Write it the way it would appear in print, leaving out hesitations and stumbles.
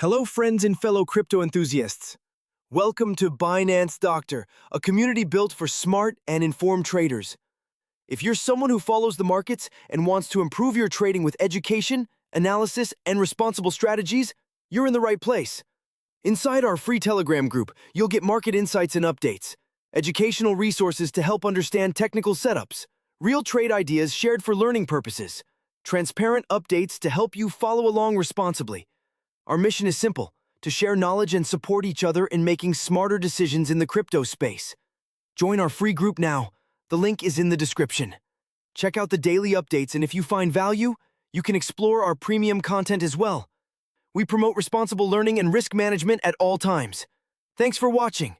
Hello, friends and fellow crypto enthusiasts. Welcome to Binance Doctor, a community built for smart and informed traders. If you're someone who follows the markets and wants to improve your trading with education, analysis, and responsible strategies, you're in the right place. Inside our free Telegram group, you'll get market insights and updates, educational resources to help understand technical setups, real trade ideas shared for learning purposes, transparent updates to help you follow along responsibly. Our mission is simple: to share knowledge and support each other in making smarter decisions in the crypto space. Join our free group now. The link is in the description. Check out the daily updates, and if you find value, you can explore our premium content as well. We promote responsible learning and risk management at all times. Thanks for watching.